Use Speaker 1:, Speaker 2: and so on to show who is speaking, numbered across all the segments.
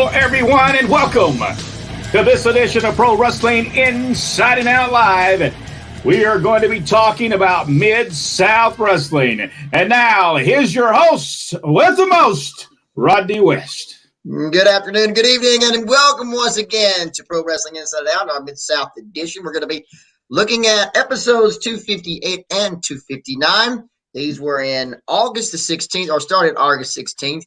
Speaker 1: Hello, everyone, and welcome to this edition of Pro Wrestling Inside and Out Live. We are going to be talking about Mid-South Wrestling. And now, here's your host with the most, Rodney West.
Speaker 2: Good afternoon, good evening, and welcome once again to Pro Wrestling Inside and Out, our Mid-South edition. We're going to be looking at episodes 258 and 259. These were in August the 16th, or started August 16th.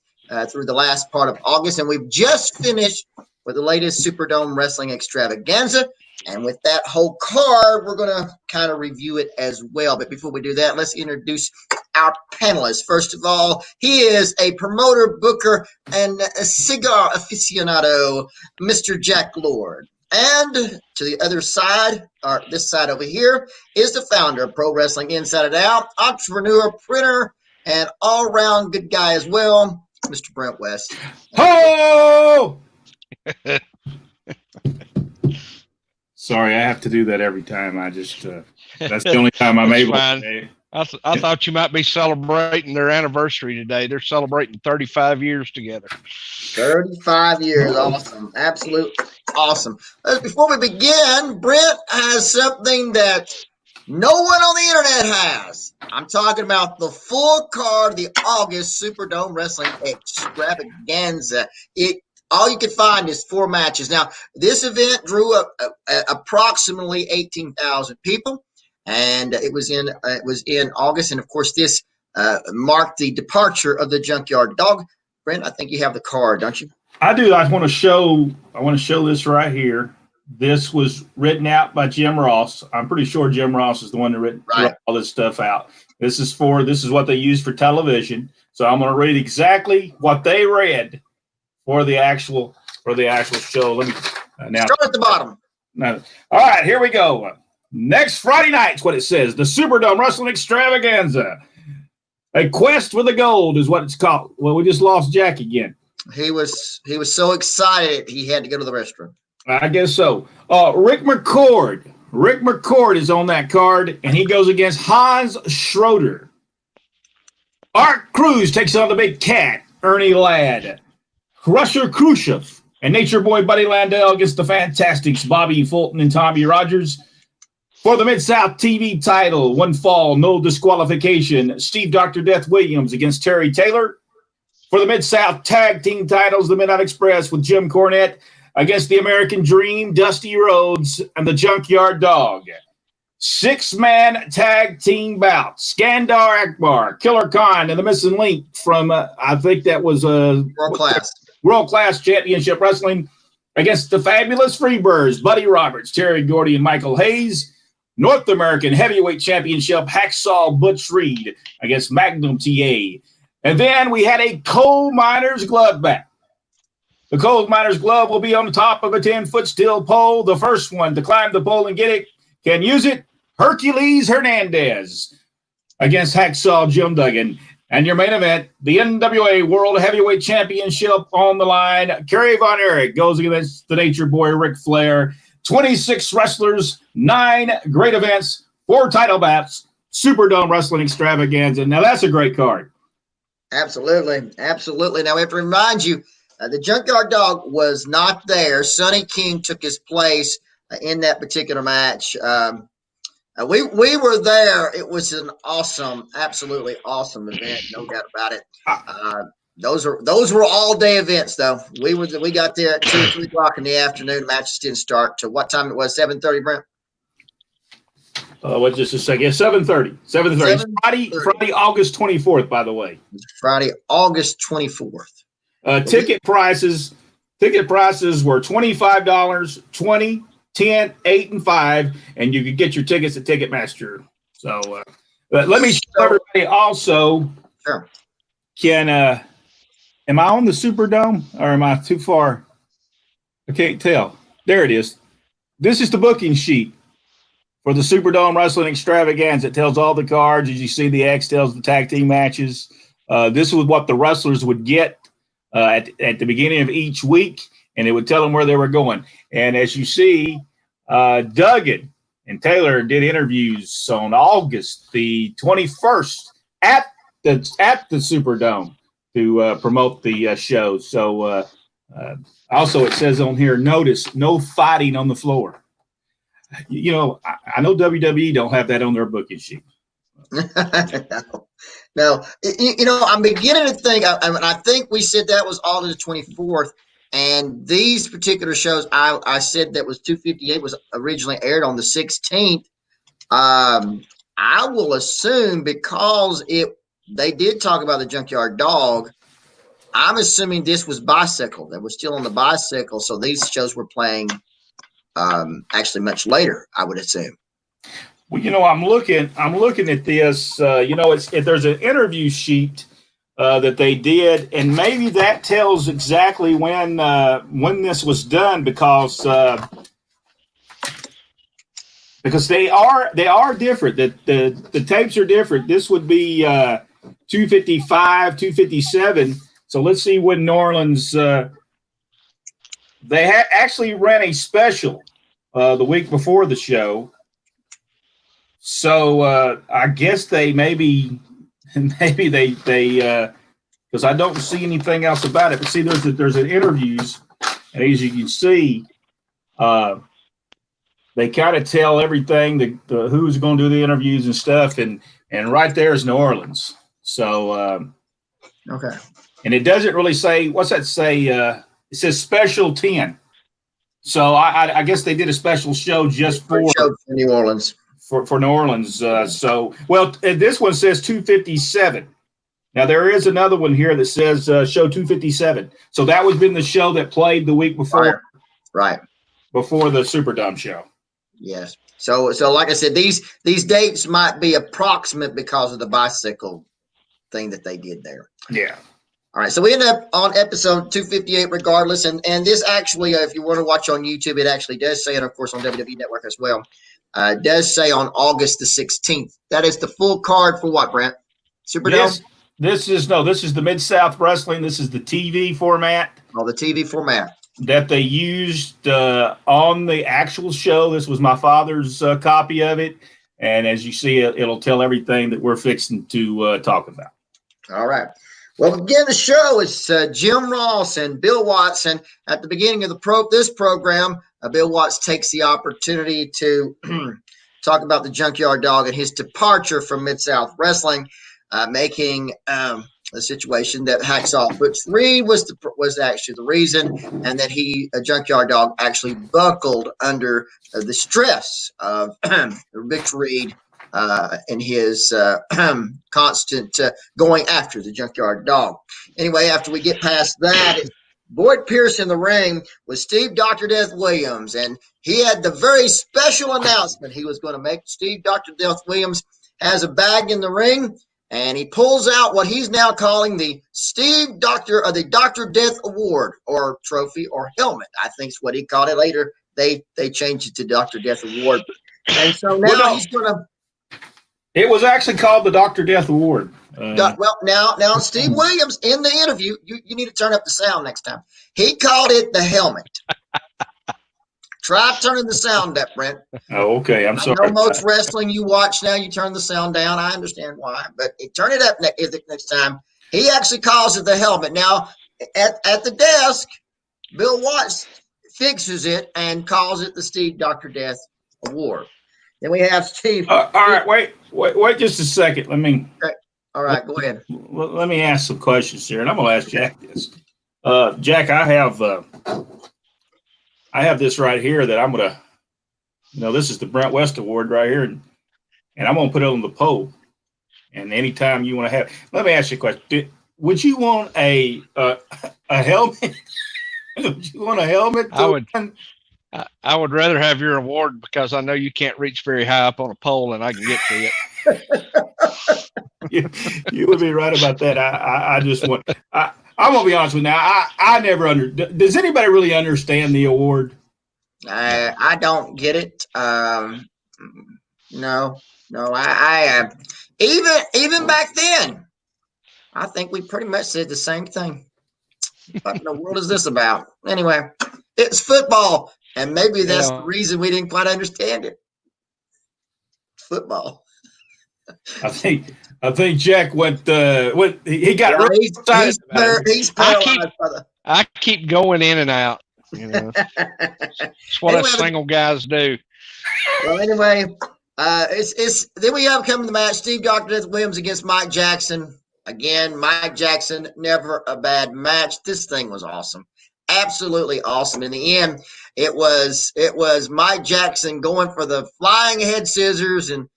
Speaker 2: Through the last part of August, and we've just finished with the latest Superdome Wrestling Extravaganza. And with that whole card, we're going to kind of review it as well. But before we do that, let's introduce our panelists. First of all, he is a promoter, booker, and a cigar aficionado, Mr. Jack Lord. And to the other side, or this side over here, is the founder of Pro Wrestling Inside and Out, entrepreneur, printer, and all-around good guy as well, Mr. Brent West.
Speaker 1: Ho! Sorry, I have to do that every time. I just, that's the only time I'm able to.
Speaker 3: I thought you might be celebrating their anniversary today. They're celebrating 35 years together.
Speaker 2: 35 years. Awesome. Absolutely awesome. Before we begin, Brent has something that no one on the internet has. I'm talking about the full card of the August Superdome Wrestling Extravaganza. All you could find is 4 matches. Now, this event drew approximately 18,000 people, and it was in August. And of course, this marked the departure of the Junkyard Dog. Brent, I think you have the card, don't you?
Speaker 1: I do. I want to show this right here. This was written out by Jim Ross. I'm pretty sure Jim Ross is the one that wrote all this stuff out. This is what they use for television. So I'm going to read exactly what they read for the actual show. Let me
Speaker 2: start at the bottom.
Speaker 1: All right, here we go. Next Friday night's what it says. The Superdome Wrestling Extravaganza. A quest for the gold is what it's called. Well, we just lost Jack again.
Speaker 2: He was so excited he had to go to the restroom.
Speaker 1: I guess so. Rick McCord. Rick McCord is on that card, and he goes against Hans Schroeder. Art Cruz takes on the Big Cat, Ernie Ladd. Crusher Khrushchev and Nature Boy Buddy Landell against the Fantastics, Bobby Fulton and Tommy Rogers. For the Mid-South TV title, one fall, no disqualification, Steve Dr. Death Williams against Terry Taylor. For the Mid-South Tag Team titles, the Midnight Express with Jim Cornette against the American Dream, Dusty Rhodes, and the Junkyard Dog. 6-man tag team bout. Skandar Akbar, Killer Khan, and the Missing Link from, I think that was World Class Championship Wrestling against the Fabulous Freebirds, Buddy Roberts, Terry Gordy, and Michael Hayes. North American Heavyweight Championship, Hacksaw Butch Reed against Magnum TA. And then we had a coal miner's glove back. The coal miner's glove will be on the top of a 10-foot steel pole. The first one to climb the pole and get it can use it. Hercules Hernandez against Hacksaw Jim Duggan. And your main event, the NWA World Heavyweight Championship on the line. Kerry Von Erich goes against the Nature Boy Ric Flair. 26 wrestlers, 9 great events, 4 title bouts, Superdome Wrestling Extravaganza. Now, that's a great card.
Speaker 2: Absolutely. Absolutely. Now, we have to remind you, the Junkyard Dog was not there. Sonny King took his place in that particular match. We were there. It was an awesome, absolutely awesome event, no doubt about it. Those were all day events, though. We got there at 2 or 3 o'clock in the afternoon. Matches didn't start till what time it was? 7:30, Brent.
Speaker 1: Just a second. 7:30. 7:30. Friday, August 24th. By the way.
Speaker 2: Friday, August 24th.
Speaker 1: Ticket prices were $25, $20, $10, $8, and $5, and you could get your tickets at Ticketmaster. So, but let me show everybody also.
Speaker 2: Sure.
Speaker 1: Am I on the Superdome or am I too far? I can't tell. There it is. This is the booking sheet for the Superdome Wrestling Extravaganza. It tells all the cards. As you see, the X tells the tag team matches. This was what the wrestlers would get at the beginning of each week, and it would tell them where they were going. And as you see, Duggan and Taylor did interviews on August the 21st at the Superdome to promote the show. So Also, it says on here, notice no fighting on the floor. You know, I know WWE don't have that on their booking sheet.
Speaker 2: No. I'm beginning to think. I think we said that was August 24th, and these particular shows, I said that was 258 was originally aired on the 16th. I will assume because they did talk about the Junkyard Dog. I'm assuming this was Bicycle. That was still on the Bicycle, so these shows were playing actually much later, I would assume.
Speaker 1: Well, I'm looking at this. There's an interview sheet that they did, and maybe that tells exactly when this was done because they are different. The tapes are different. This would be 255, 257. So let's see when New Orleans. They actually ran a special the week before the show. So I guess they maybe they because I don't see anything else about it. But see, there's an interviews, and as you can see, they kind of tell everything the who's going to do the interviews and stuff, and right there is New Orleans. So
Speaker 2: okay,
Speaker 1: and it doesn't really say what's that say. It says special 10. So I guess they did a special show just for
Speaker 2: New Orleans.
Speaker 1: For New Orleans. This one says 257. Now, there is another one here that says show 257. So that would have been the show that played the week before.
Speaker 2: Right.
Speaker 1: Before the Superdome show.
Speaker 2: Yes. So like I said, these dates might be approximate because of the Bicycle thing that they did there.
Speaker 1: Yeah.
Speaker 2: All right, so we end up on episode 258 regardless, and this actually, if you want to watch on YouTube, it actually does say, and of course on WWE Network as well, does say on August the 16th. That is the full card for what, Brent? Superdome?
Speaker 1: This is the Mid-South Wrestling. This is the TV format.
Speaker 2: Oh, the TV format.
Speaker 1: That they used on the actual show. This was my father's copy of it, and as you see, it'll tell everything that we're fixing to talk about.
Speaker 2: All right. Well, again, the show is Jim Ross and Bill Watts. And at the beginning of this program, Bill Watts takes the opportunity to talk about the Junkyard Dog and his departure from Mid-South Wrestling, making the situation that Hacksaw Butch Reed was actually the reason, and that Junkyard Dog actually buckled under the stress of Butch Reed in his constant going after the Junkyard Dog. Anyway, after we get past that, it's Boyd Pierce in the ring with Steve Dr. Death Williams, and he had the very special announcement he was going to make. Steve Dr. Death Williams has a bag in the ring, and he pulls out what he's now calling the the Dr. Death Award or trophy or helmet. I think is what he called it. Later, they changed it to Dr. Death Award, and so now he's going to.
Speaker 1: It was actually called the Dr. Death Award.
Speaker 2: Now Steve Williams in the interview, you need to turn up the sound next time. He called it the helmet. Try turning the sound up, Brent.
Speaker 1: Oh, okay. I'm sorry.
Speaker 2: I know most wrestling you watch now, you turn the sound down. I understand why, but turn it up next time. He actually calls it the helmet. Now, at the desk, Bill Watts fixes it and calls it the Steve Dr. Death Award. Then we have Steve.
Speaker 1: All right, wait just a second.
Speaker 2: Okay. All right, go ahead.
Speaker 1: Let me ask some questions here, and I'm going to ask Jack this. Jack, I have this right here that I'm going to, this is the Brent West Award right here, and I'm going to put it on the poll. And anytime you want to have, let me ask you a question. Would you want a helmet? Would you want a helmet?
Speaker 3: I would rather have your award because I know you can't reach very high up on a pole and I can get to
Speaker 1: it. you would be right about that. I just want, I'm going to be honest with you now. I never does anybody really understand the award?
Speaker 2: I don't get it. No, I even back then, I think we pretty much said the same thing. What in the world is this about? Anyway, it's football. And maybe that's the reason we didn't quite understand it. Football.
Speaker 1: I think Jack went. He got really excited.
Speaker 2: He's paralyzed by the.
Speaker 3: I keep going in and out. You know, it's what us single guys do.
Speaker 2: Well, anyway, it's then we have coming the match: Steve Dr. Death Williams against Mike Jackson. Again, Mike Jackson, never a bad match. This thing was awesome, absolutely awesome. In the end, it was Mike Jackson going for the flying head scissors, and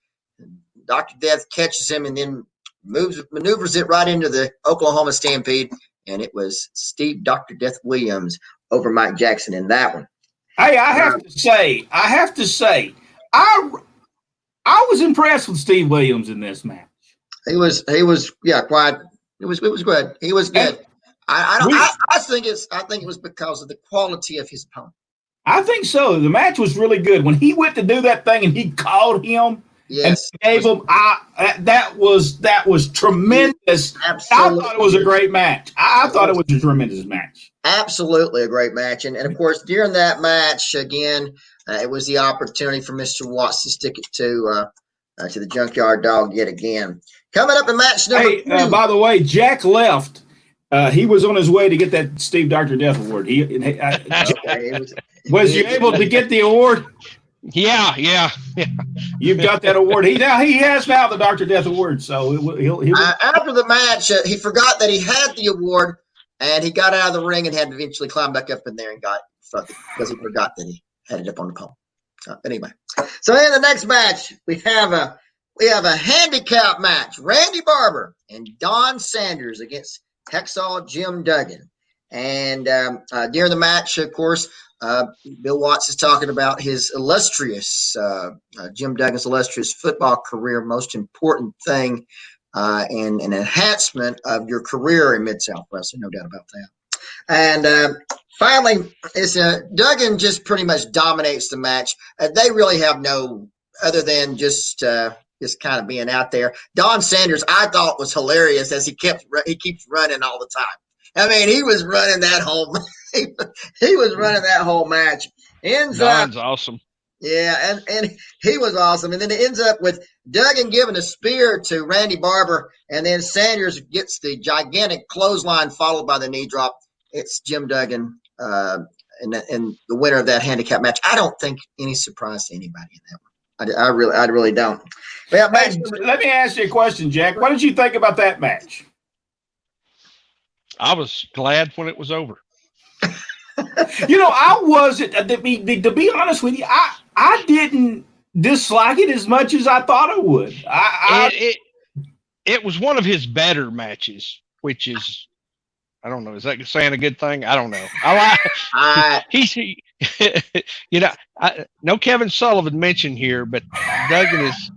Speaker 2: Dr. Death catches him and then maneuvers it right into the Oklahoma Stampede, and it was Steve Dr. Death Williams over Mike Jackson in that one.
Speaker 1: Hey, I have to say, I was impressed with Steve Williams in this match.
Speaker 2: He was quite. It was good. He was good. I think it was because of the quality of his opponent.
Speaker 1: I think so. The match was really good when he went to do that thing and he called him.
Speaker 2: Yes,
Speaker 1: and gave him. That was tremendous.
Speaker 2: Absolutely.
Speaker 1: I thought it was a great match. I thought it was a tremendous match.
Speaker 2: Absolutely a great match, and of course during that match again, it was the opportunity for Mr. Watts to stick it to the Junkyard Dog yet again. Coming up in match number 2.
Speaker 1: By the way, Jack left. He was on his way to get that Steve Dr. Death award. Was you able to get the award?
Speaker 3: Yeah.
Speaker 1: You've got that award. He has now the Dr. Death award. So he'll
Speaker 2: after the match, he forgot that he had the award, and he got out of the ring and had to eventually climb back up in there and got it because he forgot that he had it up on the pole. Anyway, so in the next match we have a handicap match: Randy Barber and Don Sanders against Hacksaw Jim Duggan. And during the match, of course, Bill Watts is talking about his illustrious, Jim Duggan's illustrious football career, most important thing, and an enhancement of your career in Mid-South Wrestling, no doubt about that. And finally, Duggan just pretty much dominates the match. They really have no, other than just kind of being out there. Don Sanders, I thought, was hilarious as he keeps running all the time. I mean, he was running that whole he was running that whole match.
Speaker 3: Don's awesome.
Speaker 2: Yeah, and he was awesome. And then it ends up with Duggan giving a spear to Randy Barber, and then Sanders gets the gigantic clothesline followed by the knee drop. It's Jim Duggan and the winner of that handicap match. I don't think any surprise to anybody in that one. I really don't.
Speaker 1: Well, let me ask you a question, Jack. What did you think about that match?
Speaker 3: I was glad when it was over.
Speaker 1: I wasn't. To be honest with you, I didn't dislike it as much as I thought I would.
Speaker 3: It was one of his better matches, which is, I don't know. Is that saying a good thing? I don't know. No Kevin Sullivan mentioned here, but Duggan is.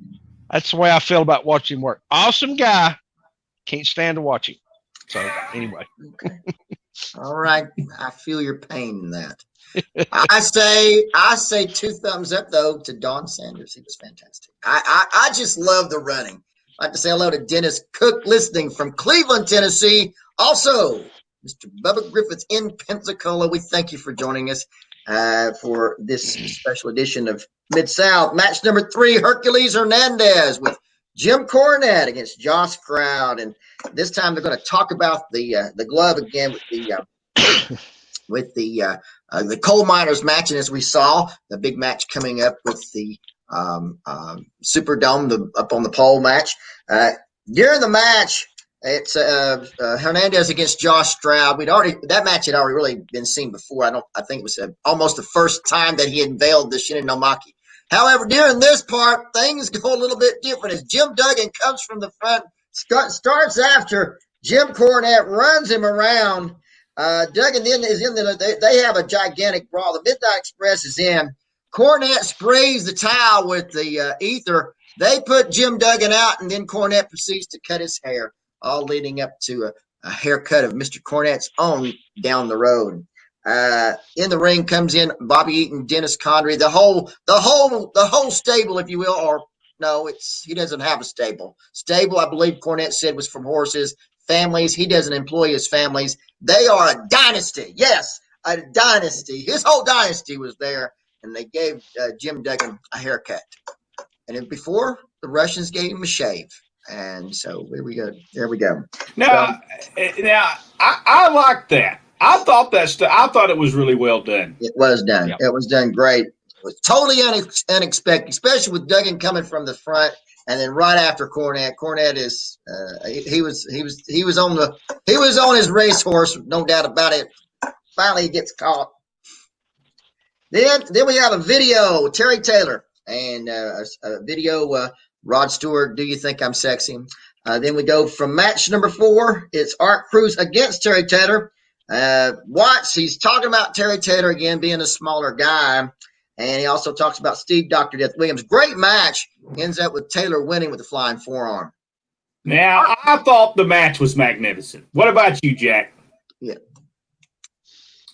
Speaker 3: That's the way I feel about watching him work. Awesome guy. Can't stand to watch him. So anyway.
Speaker 2: Okay. All right. I feel your pain in that. I say 2 thumbs up though to Don Sanders. He was fantastic. I just love the running. I'd like to say hello to Dennis Cook listening from Cleveland, Tennessee. Also, Mr. Bubba Griffiths in Pensacola. We thank you for joining us for this special edition of Mid-South. Match number 3, Hercules Hernandez with Jim Cornette against Josh Crowd, and this time they're going to talk about the glove again with the coal miners match, and as we saw, the big match coming up with the Superdome, up on the pole match. During the match, it's Hernandez against Josh Stroud. That match had already really been seen before. I think it was almost the first time that he unveiled the Shinnomaki. However, during this part, things go a little bit different as Jim Duggan comes from the front, starts after Jim Cornette, runs him around. Duggan then is in they have a gigantic brawl. The Midnight Express is in. Cornette sprays the towel with the ether. They put Jim Duggan out, and then Cornette proceeds to cut his hair, all leading up to a haircut of Mr. Cornette's own down the road. In the ring comes in Bobby Eaton, Dennis Condrey, the whole stable, if you will, or no, he doesn't have a stable. Stable, I believe Cornette said, was from horses, families. He doesn't employ his families. They are a dynasty. Yes, a dynasty. His whole dynasty was there, and they gave Jim Duggan a haircut. And before, the Russians gave him a shave. And so there we go.
Speaker 1: Now, I like that. I thought I thought it was really well done.
Speaker 2: It was done.
Speaker 3: Yep.
Speaker 2: It was done great. It was totally unexpected, especially with Duggan coming from the front, and then right after Cornette. Cornette is he was on his racehorse, no doubt about it. Finally, he gets caught. Then we have a video, Terry Taylor, and a video. Rod Stewart, do you think I'm sexy? Then we go from match number 4. It's Art Cruz against Terry Taylor. Watts, he's talking about Terry Taylor again being a smaller guy, and he also talks about Steve Dr. Death Williams. Great match. Ends up with Taylor winning with the flying forearm.
Speaker 1: Now, I thought the match was magnificent. What about you, Jack?
Speaker 2: Yeah.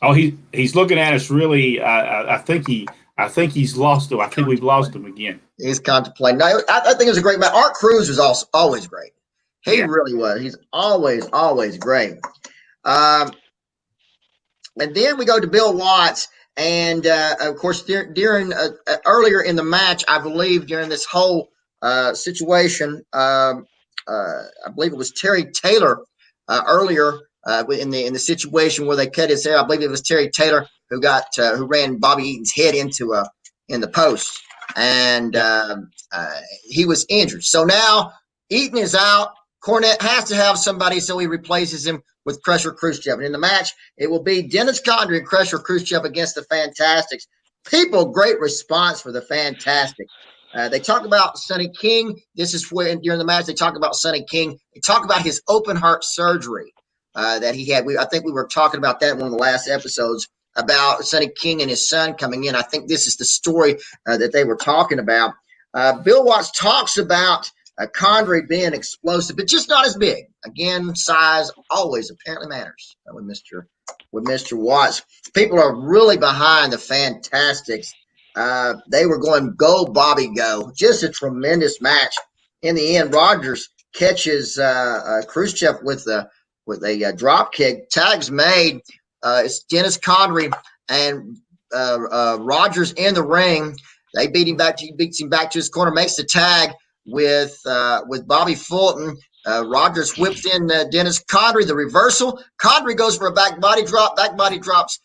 Speaker 1: Oh, he's looking at us really. I think he's lost him. I think we've lost him again.
Speaker 2: He's contemplating. No, I think it was a great match. Art Cruz was also always great. He
Speaker 1: Yeah.
Speaker 2: really was. He's always great. And then we go to Bill Watts, and of course, during earlier in the match, I believe during this whole situation, I believe it was Terry Taylor earlier in the situation where they cut his hair. I believe it was Terry Taylor who ran Bobby Eaton's head in the post, and he was injured. So now Eaton is out. Cornette has to have somebody, so he replaces him with Crusher Khrushchev. And in the match, it will be Dennis Condrey and Crusher Khrushchev against the Fantastics. People, great response for the Fantastics. They talk about Sonny King. This is where during the match they talk about Sonny King. They talk about his open heart surgery that he had. I think we were talking about that in one of the last episodes about Sonny King and his son coming in. I think this is the story that they were talking about. Bill Watts talks about Condrey being explosive, but just not as big. Again, size always apparently matters with Mr. Watts. People are really behind the Fantastics. They were going go Bobby go. Just a tremendous match. In the end, Rogers catches Khrushchev with a drop kick. Tags made. It's Dennis Condrey and Rogers in the ring. They beats him back to his corner, makes the tag with Bobby Fulton. Rogers whips in Dennis Condrey, the reversal. Condrey goes for a back body drop. Back body drops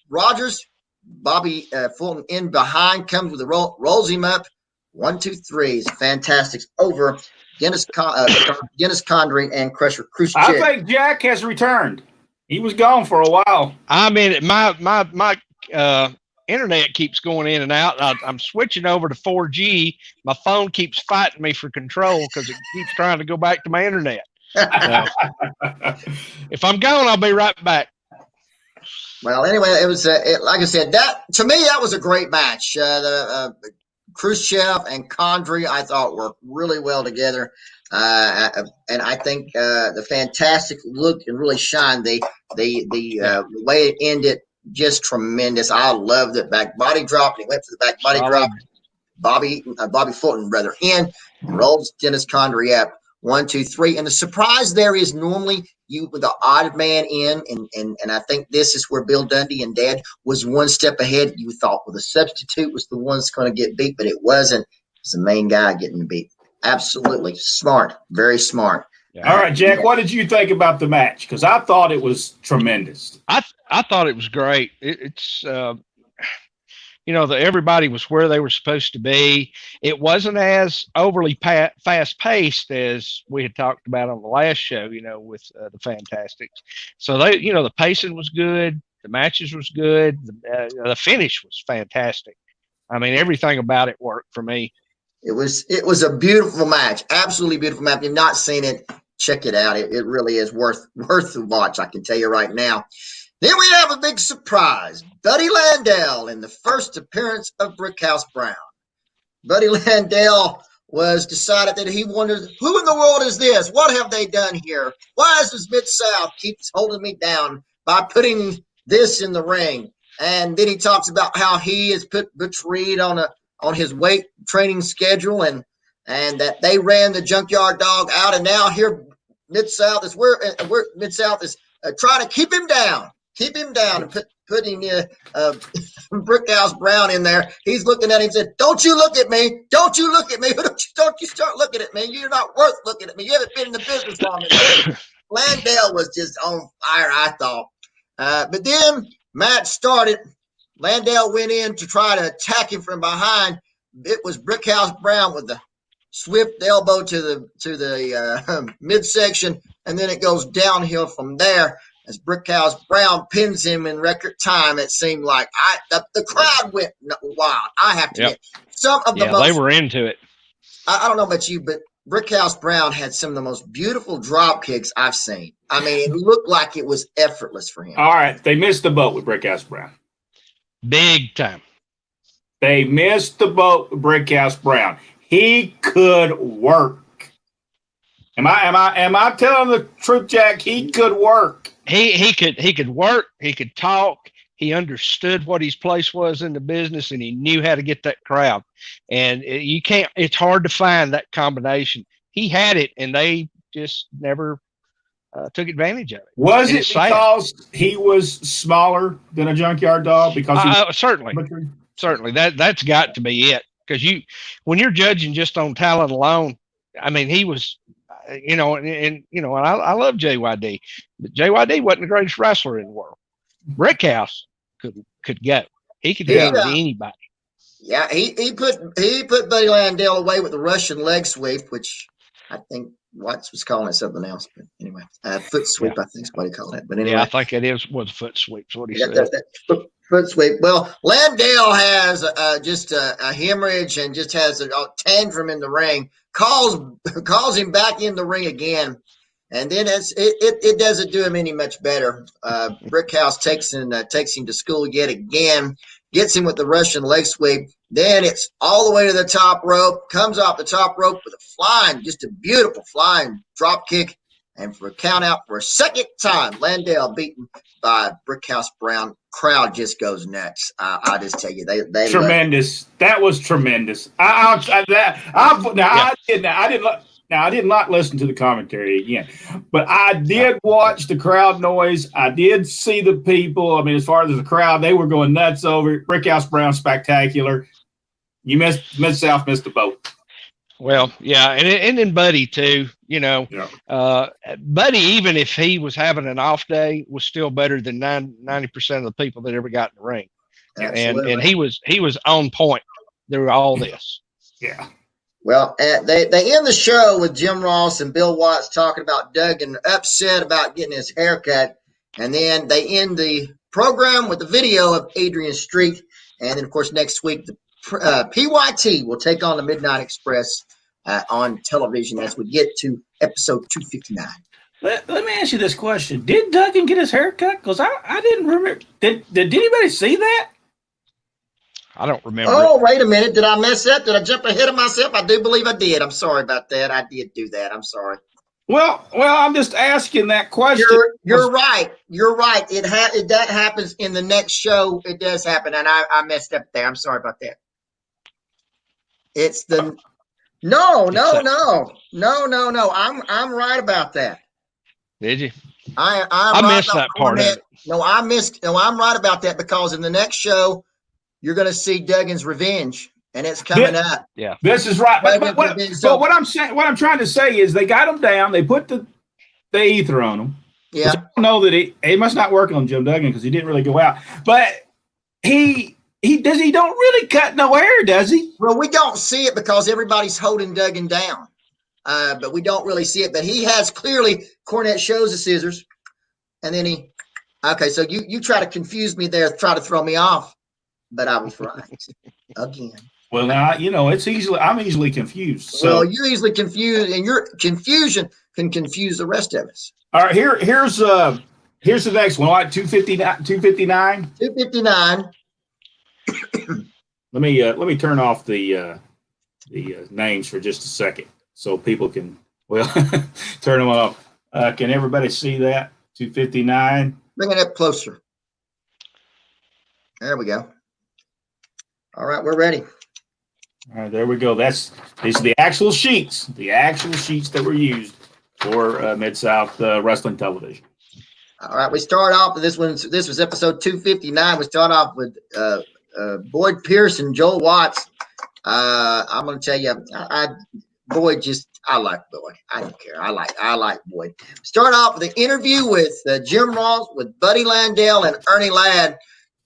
Speaker 2: Rogers. Bobby Fulton in behind, comes with the rolls him up. 1, 2, 3. Fantastics over Dennis Condrey and Crusher Khrushchev.
Speaker 1: I think Jack has returned. He was gone for a while.
Speaker 3: I mean, my internet keeps going in and out. I'm switching over to 4G. My phone keeps fighting me for control because it keeps trying to go back to my internet. If I'm gone, I'll be right back.
Speaker 2: Well, anyway, it was like I said. That to me, that was a great match. The Khrushchev and Condrey, I thought, worked really well together, and I think the Fantastic looked and really shined. The way it ended, just tremendous. I loved it. Back body drop. He went for the back body drop. Bobby Fulton in, rolls Dennis Condrey up. 1, 2, 3. And the surprise there is normally you with the odd man in, and I think this is where Bill Dundee and Dad was one step ahead. You thought, well, the substitute was the one that's going to get beat, but it wasn't. It's the main guy getting beat. Absolutely smart, very smart.
Speaker 3: Yeah.
Speaker 1: All right, Jack, what did you think about the match? Because I thought it was tremendous.
Speaker 3: I thought it was great. It's everybody was where they were supposed to be. It wasn't as overly fast paced as we had talked about on the last show, with the Fantastics. So the pacing was good. The matches was good. The finish was fantastic. I mean, everything about it worked for me.
Speaker 2: It was a beautiful match. Absolutely beautiful match. If you've not seen it, check it out. It really is worth the watch. I can tell you right now. Then we have a big surprise. Buddy Landel in the first appearance of Brickhouse Brown. Buddy Landel was decided that he wondered, who in the world is this? What have they done here? Why does this Mid-South keeps holding me down by putting this in the ring? And then he talks about how he has put Butch Reed on his weight training schedule and that they ran the Junkyard Dog out, and now here Mid-South is where Mid-South is trying to keep him down and putting Brickhouse Brown in there. He's looking at him and said, don't you look at me. Don't you look at me. Don't you start looking at me. You're not worth looking at me. You haven't been in the business long enough. Landel was just on fire, I thought. But then Matt started. Landale went in to try to attack him from behind. It was Brickhouse Brown with the swift elbow to the midsection, and then it goes downhill from there as Brickhouse Brown pins him in record time. It seemed like the crowd went wild. I have to admit, some of the most,
Speaker 3: they were into it.
Speaker 2: I don't know about you, but Brickhouse Brown had some of the most beautiful drop kicks I've seen. I mean, it looked like it was effortless for him.
Speaker 1: All right, they missed the boat with Brickhouse Brown.
Speaker 3: Big time.
Speaker 1: They missed the boat with Brickhouse Brown. He could work. Am I telling the truth, Jack? He could work.
Speaker 3: He could work. He could talk. He understood what his place was in the business, and he knew how to get that crowd. And you can't. It's hard to find that combination. He had it, and they just never took advantage of it.
Speaker 1: Was
Speaker 3: And
Speaker 1: it
Speaker 3: it's sad.
Speaker 1: because he was smaller than a junkyard dog? Because he was
Speaker 3: certainly that's got to be it. Because when you're judging just on talent alone, I mean, he was, and I love JYD, but JYD wasn't the greatest wrestler in the world. Brickhouse could go. He could hang with anybody.
Speaker 2: Yeah, he put Buddy Landale away with the Russian leg sweep, which I think Watts was calling it something else. But anyway, foot sweep, I think is what he called it. But anyway,
Speaker 3: yeah, I think it was foot sweep. What he said.
Speaker 2: That foot sweep. Well, Landale has just a hemorrhage and just has a tantrum in the ring. Calls him back in the ring again. And then it doesn't do him any much better. Brickhouse takes him to school yet again, gets him with the Russian leg sweep. Then it's all the way to the top rope, comes off the top rope with just a beautiful flying drop kick. And for a count out for a second time, Landale beaten by Brickhouse Brown. Crowd just goes nuts. I just tell you, they
Speaker 1: tremendous. That was tremendous. I did not listen to the commentary again, but I did watch the crowd noise. I did see the people. I mean, as far as the crowd, they were going nuts over it. Brickhouse Brown, spectacular. You Mid-South missed the boat.
Speaker 3: Well, yeah, and then Buddy too. Buddy, even if he was having an off day, was still better than 90% of the people that ever got in the ring.
Speaker 2: Absolutely.
Speaker 3: And he was on point through all this.
Speaker 1: Yeah.
Speaker 2: Well, they end the show with Jim Ross and Bill Watts talking about Duggan upset about getting his haircut. And then they end the program with the video of Adrian Street. And then, of course, next week, the PYT will take on the Midnight Express on television as we get to episode 259.
Speaker 1: Let me ask you this question. Did Duggan get his haircut? Because I didn't remember. Did anybody see that?
Speaker 3: I don't remember.
Speaker 2: Oh, wait a minute. Did I mess up? Did I jump ahead of myself? I do believe I did. I'm sorry about that. I did do that. I'm sorry.
Speaker 1: Well, I'm just asking that question.
Speaker 2: You're right. You're right. That happens in the next show. It does happen, and I messed up there. I'm sorry about that. It's the no. I'm right about that.
Speaker 3: Did you?
Speaker 2: I
Speaker 3: right missed that part of it.
Speaker 2: No, I'm right about that because in the next show you're going to see Duggan's revenge, and it's coming up.
Speaker 3: Yeah,
Speaker 1: this is right. But what I'm trying to say is they got him down. They put the ether on him.
Speaker 2: Yeah,
Speaker 1: I know that he must not work on Jim Duggan because he didn't really go out. But he don't really cut no hair, does he?
Speaker 2: Well, we don't see it because everybody's holding Duggan down. But we don't really see it. But he has clearly. Cornette shows the scissors, and then okay. So you try to confuse me there, try to throw me off. But I was right again.
Speaker 1: Well, now I'm easily confused. So.
Speaker 2: Well, you're easily confused, and your confusion can confuse the rest of us.
Speaker 1: All right, here's the next one. All right, 259.
Speaker 2: 259.
Speaker 1: Let me turn off the names for just a second so people can turn them off. Can everybody see that? 259.
Speaker 2: Bring it up closer. There we go. All right, we're ready.
Speaker 1: All right, there we go. These are the actual sheets that were used for Mid-South Wrestling Television.
Speaker 2: All right, we start off with this one. This was episode 259. We start off with Boyd Pierce and Joel Watts. I'm going to tell you, Boyd I like Boyd. I don't care. I like Boyd. Start off with the interview with Jim Ross, with Buddy Landell and Ernie Ladd.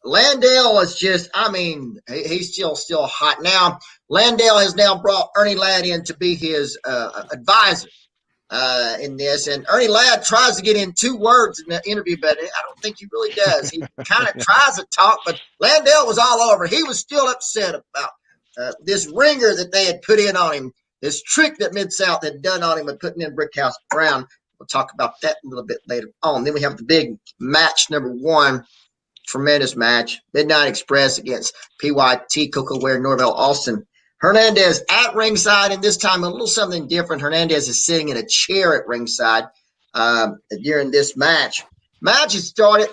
Speaker 2: Landell is just, I mean, he's still hot now. Landell has now brought Ernie Ladd in to be his advisor in this. And Ernie Ladd tries to get in 2 words in the interview, but I don't think he really does. He kind of tries to talk, but Landell was all over. He was still upset about this ringer that they had put in on him, this trick that Mid-South had done on him with putting in Brickhouse Brown. We'll talk about that a little bit later on. Then we have the big match number 1. Tremendous match. Midnight Express against PYT, Coco Ware, Norvell Austin. Hernandez at ringside, and this time a little something different. Hernandez is sitting in a chair at ringside during this match. Match has started.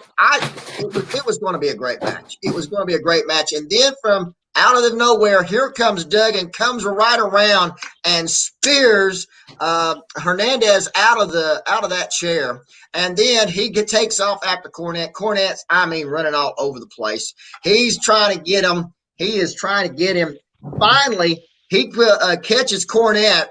Speaker 2: It was going to be a great match. It was going to be a great match. And then from out of the nowhere, here comes Duggan, comes right around and spears Hernandez out of that chair. And then he takes off after Cornette. Cornette's, I mean, running all over the place. He's trying to get him. He is trying to get him. Finally, he catches Cornette.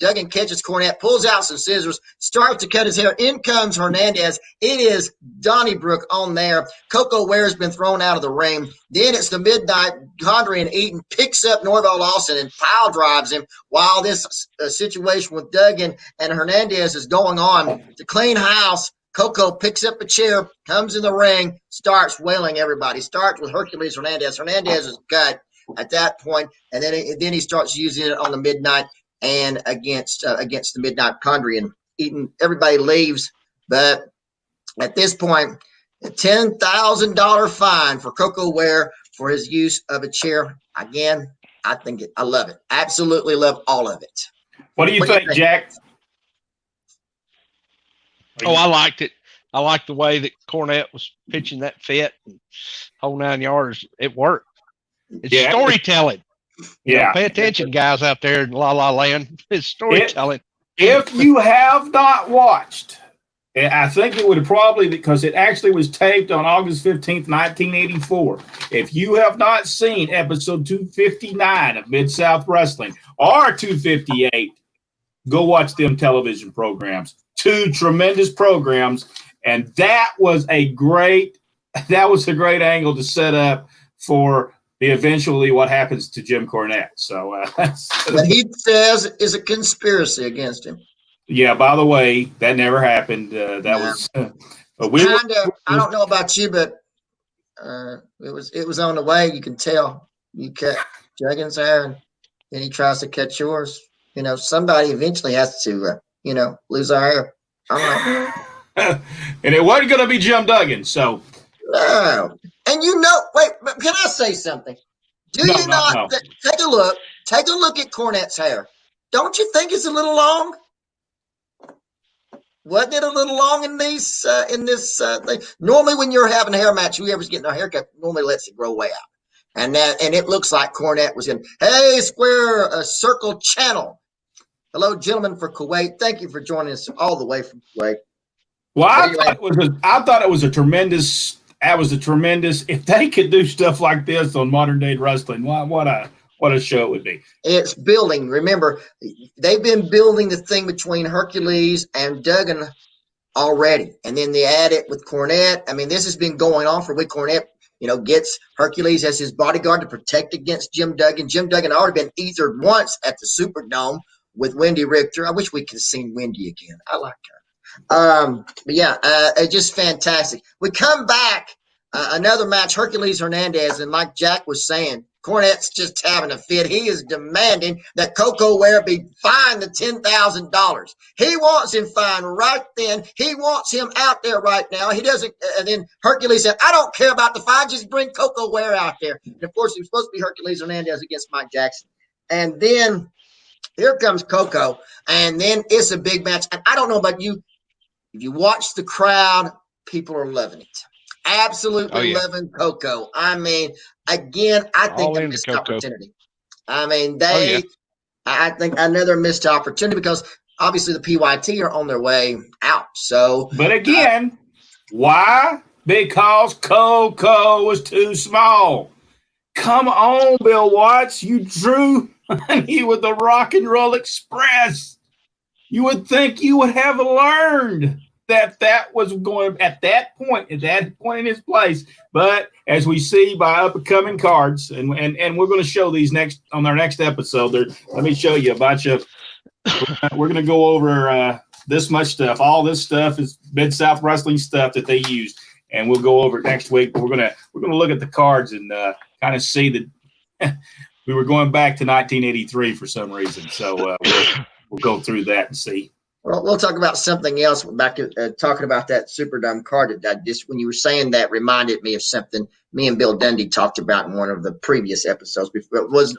Speaker 2: Duggan catches Cornette, pulls out some scissors, starts to cut his hair. In comes Hernandez. It is Donnybrook on there. Coco Ware's been thrown out of the ring. Then it's the Midnight. Condrey and Eaton picks up Norvell Lawson and pile drives him while this situation with Duggan and Hernandez is going on. To clean house, Coco picks up a chair, comes in the ring, starts wailing everybody. Starts with Hercules Hernandez. Hernandez is cut at that point, and then he starts using it on the Midnight and against the Midnight Condrey and Eaton. Everybody leaves, but at this point, a $10,000 fine for Coco Ware for his use of a chair. Again, I love it. Absolutely love all of it.
Speaker 1: What do you think, Jack?
Speaker 3: Oh, I liked it. I liked the way that Cornette was pitching that fit and whole 9 yards. It worked. It's storytelling.
Speaker 1: Yeah.
Speaker 3: Pay attention, guys out there in La La Land. It's storytelling.
Speaker 1: If you have not watched, I think it would probably, because it actually was taped on August 15th, 1984. If you have not seen episode 259 of Mid-South Wrestling or 258, go watch them television programs. 2 tremendous programs. And that was a great angle to set up for eventually what happens to Jim Cornette. So
Speaker 2: what he says is a conspiracy against him.
Speaker 1: Yeah, by the way, that never happened. Was
Speaker 2: I don't know about you, but it was on the way. You can tell. You cut Duggan's hair and then he tries to cut yours. You know, somebody eventually has to lose their hair. I don't know.
Speaker 1: And it wasn't going to be Jim Duggan, so
Speaker 2: no. And wait, can I say something? Take a look at Cornette's hair. Don't you think it's a little long? Wasn't it a little long in this thing? Normally when you're having a hair match, whoever's getting a haircut normally lets it grow way out. And it looks like Cornette was in, hey, Square Circle Channel. Hello, gentlemen for Kuwait. Thank you for joining us all the way from Kuwait.
Speaker 1: Well, I thought it was a tremendous. That was a tremendous. If they could do stuff like this on modern day wrestling, what a show it would be.
Speaker 2: It's building. Remember, they've been building the thing between Hercules and Duggan already, and then they add it with Cornette. I mean, this has been going on for a week. Cornette, gets Hercules as his bodyguard to protect against Jim Duggan. Jim Duggan already been ethered once at the Superdome with Wendy Richter. I wish we could have seen Wendy again. I like her. But yeah, just fantastic. We come back, another match, Hercules Hernandez, and like Jack was saying, Cornette's just having a fit. He is demanding that Coco Ware be fined the $10,000. He wants him fined right then. He wants him out there right now. He doesn't. And then Hercules said, I don't care about the fine. Just bring Coco Ware out there. And of course, he was supposed to be Hercules Hernandez against Mike Jackson. And then here comes Coco. And then it's a big match. And I don't know about you. If you watch the crowd, people are loving it. Absolutely loving Coco. I mean, again, I think a missed opportunity. I mean, I think another missed opportunity because obviously the PYT are on their way out. So,
Speaker 1: but again, why? Because Coco was too small. Come on, Bill Watts. You drew He with the Rock and Roll Express. You would think you would have learned that was going at that point in his place. But as we see by upcoming cards, and we're going to show these next on our next episode. Let me show you a bunch of. We're going to go over this much stuff. All this stuff is Mid-South Wrestling stuff that they used, and we'll go over it next week. We're gonna look at the cards and kind of see that we were going back to 1983 for some reason. So we'll go through that and see.
Speaker 2: Well, we'll talk about something else. Back to talking about that Superdome card. That just when you were saying that reminded me of something me and Bill Dundee talked about in one of the previous episodes. It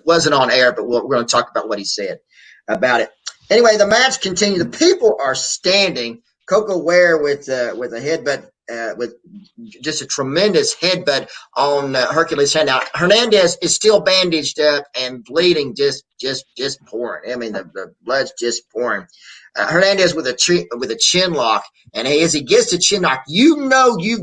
Speaker 2: wasn't on air, but we're going to talk about what he said about it. Anyway, the match continued. The people are standing. Coco Ware with a headbutt, with just a tremendous headbutt on Hercules' hand. Now Hernandez is still bandaged up and bleeding, just pouring. I mean, the blood's just pouring. Hernandez with a chin lock, and as he gets the chin lock, you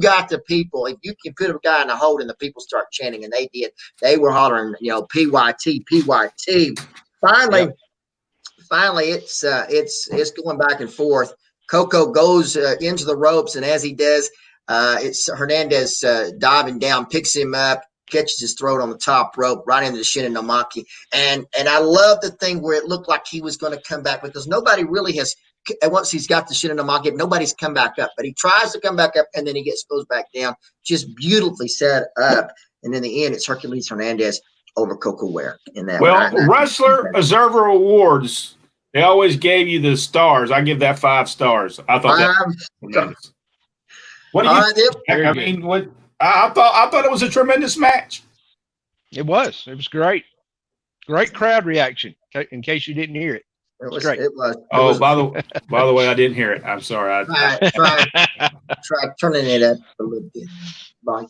Speaker 2: got the people. If you can put a guy in a hold, and the people start chanting, and they did. They were hollering, PYT, PYT. Finally, it's going back and forth. Coco goes into the ropes, and as he does, it's Hernandez diving down, picks him up, catches his throat on the top rope, right into the shin of Nomaki. And I love the thing where it looked like he was going to come back, because nobody really has. Once he's got the shin of Nomaki, nobody's come back up. But he tries to come back up, and then he goes back down, just beautifully set up. And in the end, it's Hercules Hernandez over Coco Ware in that.
Speaker 1: Well, Wrestler Observer Awards. They always gave you the stars. I give that 5 stars. I thought that. What do you think? I mean, what I thought it was a tremendous match.
Speaker 3: It was great. Great crowd reaction. In case you didn't hear it,
Speaker 2: it was
Speaker 3: great.
Speaker 2: It was.
Speaker 1: By the way, I didn't hear it. I'm sorry.
Speaker 2: Try turning it up a little bit. Like,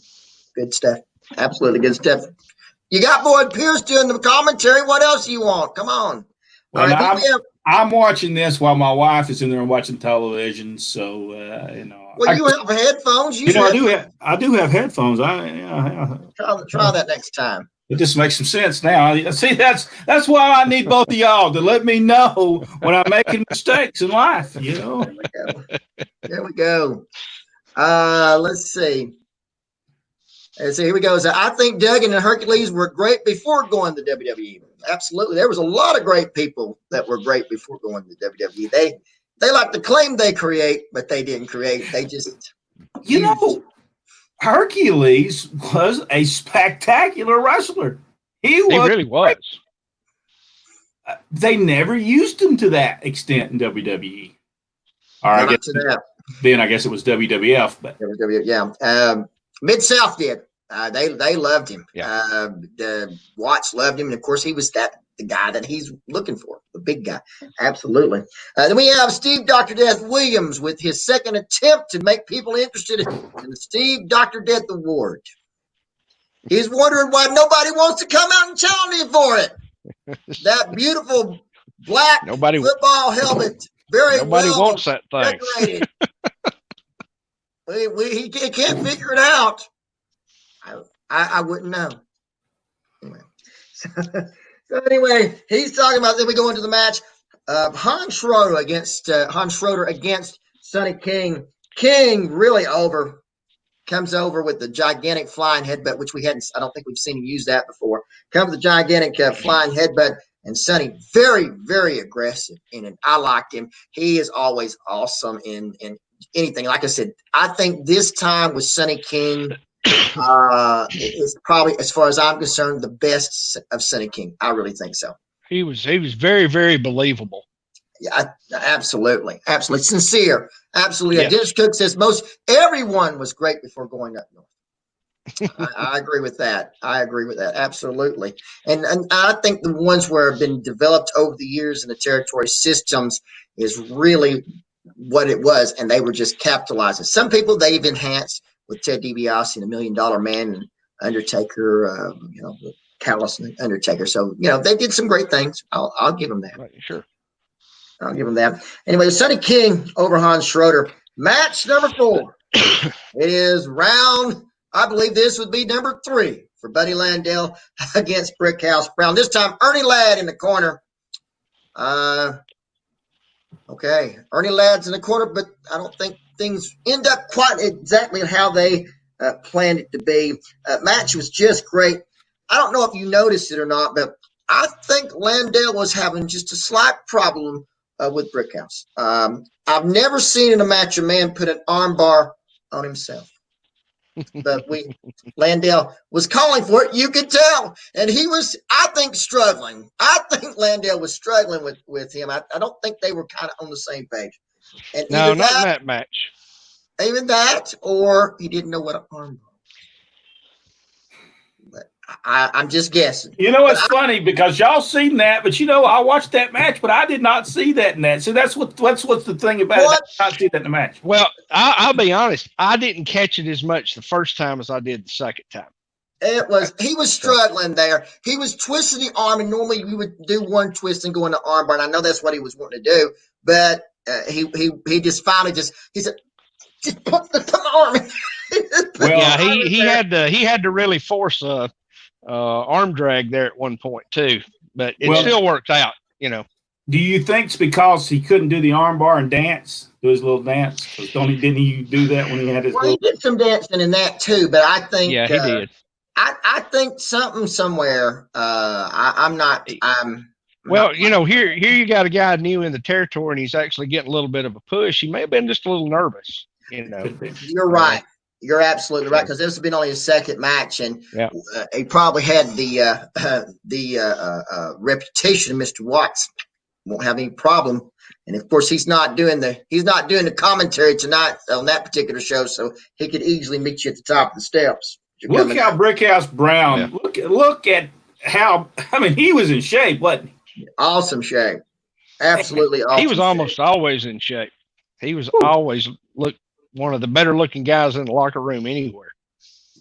Speaker 2: good stuff. Absolutely good stuff. You got Boyd Pierce doing the commentary. What else do you want? Come on.
Speaker 1: Well, all right, I'm watching this while my wife is in there watching television. So
Speaker 2: Well, you have headphones.
Speaker 1: I do have headphones.
Speaker 2: Try that next time.
Speaker 1: It just makes some sense now. See, that's why I need both of y'all to let me know when I'm making mistakes in life.
Speaker 2: There we go. Let's see. Here we go. So I think Duggan and Hercules were great before going to WWE. Absolutely. There was a lot of great people that were great before going to WWE. They like to claim they create, but they didn't create. They just
Speaker 1: Hercules was a spectacular wrestler. He
Speaker 3: really was.
Speaker 1: They never used him to that extent in WWE. All right, I guess it was WWF, but
Speaker 2: yeah. Mid-South did. They loved him.
Speaker 3: Yeah.
Speaker 2: The Watts loved him, and of course, he was the guy that he's looking for, the big guy. Absolutely. Then we have Steve Dr. Death Williams with his second attempt to make people interested in the Steve Dr. Death Award. He's wondering why nobody wants to come out and challenge him for it. That beautiful black football helmet,
Speaker 3: nobody wants that thing.
Speaker 2: Decorated. He can't figure it out. I wouldn't know. Anyway. So anyway, he's talking about. Then we go into the match. Hans Schroeder against Sonny King. King really comes over with the gigantic flying headbutt, which I don't think we've seen him use that before. Comes with the gigantic flying headbutt, and Sonny very, very aggressive in it. I liked him. He is always awesome in anything. Like I said, I think this time with Sonny King is probably, as far as I'm concerned, the best of Sonny King. I really think so.
Speaker 3: He was very, very believable.
Speaker 2: Yeah, absolutely sincere. Absolutely.
Speaker 3: Yes.
Speaker 2: Dennis Cook says everyone was great before going up north. I agree with that. Absolutely. And I think the ones where have been developed over the years in the territory systems is really what it was, and they were just capitalizing. Some people they've enhanced with Ted DiBiase and the $1 Million Man and Undertaker, the Callous Undertaker. So they did some great things. I'll give them that.
Speaker 3: Right, sure.
Speaker 2: I'll give them that. Anyway, Sonny King over Hans Schroeder. Match number 4. It is round. I believe this would be number 3 for Buddy Landell against Brickhouse Brown. This time, Ernie Ladd in the corner. Okay, Ernie Ladd's in the corner, but I don't think things end up quite exactly how they planned it to be. Match was just great. I don't know if you noticed it or not, but I think Landell was having just a slight problem with Brickhouse. I've never seen in a match a man put an armbar on himself. But Landell was calling for it. You could tell. And he was, I think, struggling. I think Landell was struggling with him. I don't think they were kind of on the same page. And
Speaker 3: No, not in that match.
Speaker 2: Even that, or he didn't know what an armbar. But I'm just guessing.
Speaker 1: You know, it's funny because y'all seen that, but I watched that match, but I did not see that in that. So that's what's the thing about it. I did not see that in the match.
Speaker 3: Well, I'll be honest. I didn't catch it as much the first time as I did the second time.
Speaker 2: He was struggling there. He was twisting the arm, and normally we would do one twist and go into armbar. And I know that's what he was wanting to do, but he just finally he said, just put the arm in.
Speaker 3: Well, yeah, he had to really force a arm drag there at one point too, but it still worked out.
Speaker 1: Do you think it's because he couldn't do the armbar and do his little dance? Didn't he do that when he had his?
Speaker 2: He did some dancing in that too, but I think
Speaker 3: he did.
Speaker 2: I think something somewhere.
Speaker 3: Well, here you got a guy new in the territory, and he's actually getting a little bit of a push. He may have been just a little nervous.
Speaker 2: You're right. You're absolutely right, because this has been only his second match, and he probably had the reputation of Mr. Watts. Won't have any problem, and of course he's not doing the commentary tonight on that particular show, so he could easily meet you at the top of the steps.
Speaker 1: Look how Brickhouse Brown. Yeah. Look at how. I mean, he was in shape, wasn't he?
Speaker 2: Awesome shape. Absolutely awesome.
Speaker 3: He was almost always in shape. He was always one of the better looking guys in the locker room anywhere.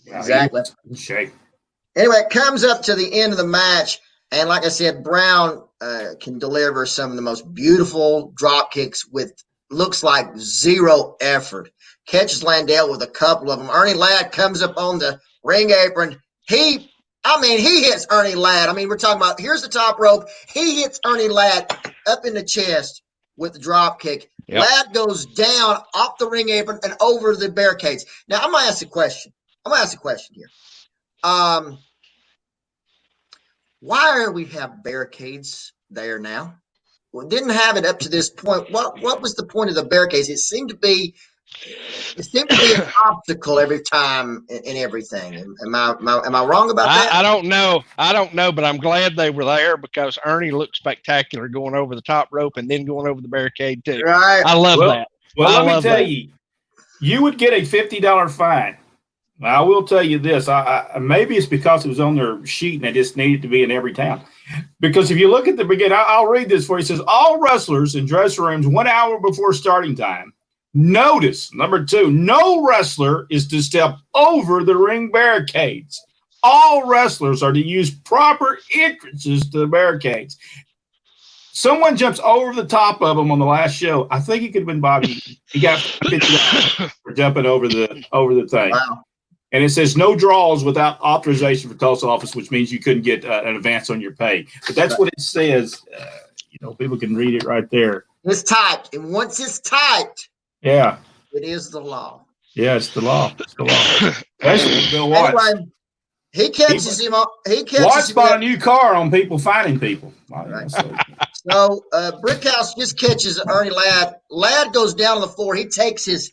Speaker 2: Exactly.
Speaker 1: In shape.
Speaker 2: Anyway, it comes up to the end of the match, and like I said, Brown can deliver some of the most beautiful drop kicks with looks like zero effort. Catches Landell with a couple of them. Ernie Ladd comes up on the ring apron. He hits Ernie Ladd. I mean, we're talking about, here's the top rope. He hits Ernie Ladd up in the chest with the drop kick. Yep. Ladd goes down off the ring apron and over the barricades. Now, I'm going to ask a question. Here. Why do we have barricades there now? We didn't have it up to this point. What was the point of the barricades? It seemed to be an obstacle every time and everything. Am I wrong about that?
Speaker 3: I don't know, but I'm glad they were there, because Ernie looked spectacular going over the top rope and then going over the barricade too.
Speaker 2: Right.
Speaker 3: I love that.
Speaker 1: Well, let me tell you, you would get a $50 fine. I will tell you this. I maybe it's because it was on their sheet and it just needed to be in every town. Because if you look at the beginning, I'll read this for you. It says, all wrestlers in dressing rooms 1 hour before starting time. Notice, number 2, no wrestler is to step over the ring barricades. All wrestlers are to use proper entrances to the barricades. Someone jumps over the top of them on the last show. I think it could have been Bobby. He got $50 for jumping over the thing.
Speaker 2: Wow.
Speaker 1: And it says no draws without authorization for Tulsa office, which means you couldn't get an advance on your pay. But that's what it says. People can read it right there.
Speaker 2: It's typed, and once it's typed,
Speaker 1: yeah,
Speaker 2: it is the law.
Speaker 1: Yeah, it's the law. It's the law. That's Bill Watts.
Speaker 2: Anyway, he catches him up.
Speaker 1: Watts bought a new car on people finding people.
Speaker 2: Right. So Brickhouse just catches Ernie Ladd. Ladd goes down on the floor. He takes his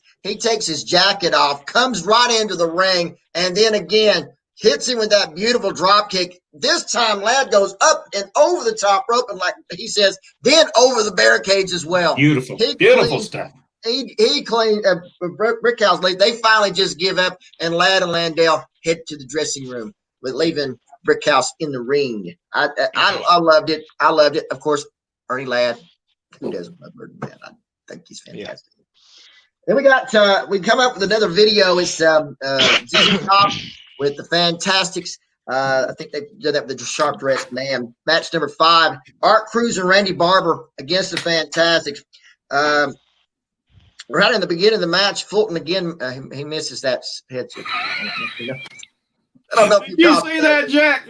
Speaker 2: jacket off, comes right into the ring, and then again hits him with that beautiful drop kick. This time Ladd goes up and over the top rope, and like he says, then over the barricades as well.
Speaker 1: Beautiful stuff.
Speaker 2: He cleaned Brickhouse. They finally just give up, and Ladd and Landell head to the dressing room, with leaving Brickhouse in the ring. I loved it. Of course, Ernie Ladd. Who doesn't love Ernie Ladd? I think he's fantastic. Yeah. Then we come up with another video. It's ZZ Top with the Fantastics. I think they did that with the Sharp Dressed Man. Match number 5. Art Cruz and Randy Barber against the Fantastics. Right in the beginning of the match, Fulton again, he misses that headset. I don't know if
Speaker 1: Did you see that, Jack?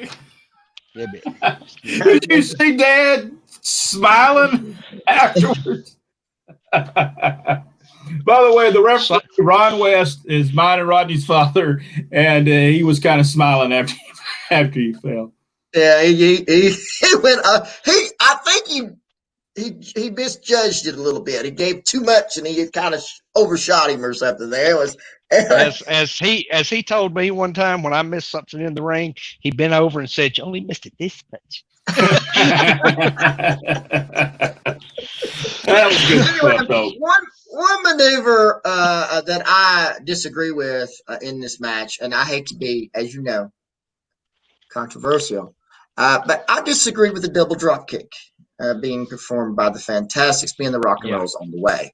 Speaker 3: Yeah, but-
Speaker 1: Did you see Dad smiling afterwards? By the way, the referee, Ron West, is mine and Rodney's father, and he was kind of smiling after he fell.
Speaker 2: Yeah, he went. I think he misjudged it a little bit. He gave too much, and he kind of overshot him or something. There it was.
Speaker 3: as he told me one time when I missed something in the ring, he bent over and said, "You only missed it this much."
Speaker 1: That was good stuff, though.
Speaker 2: One maneuver that I disagree with in this match, and I hate to be, as you know, controversial, but I disagree with the double drop kick being performed by the Fantastics, being the Rock and Rolls on the way.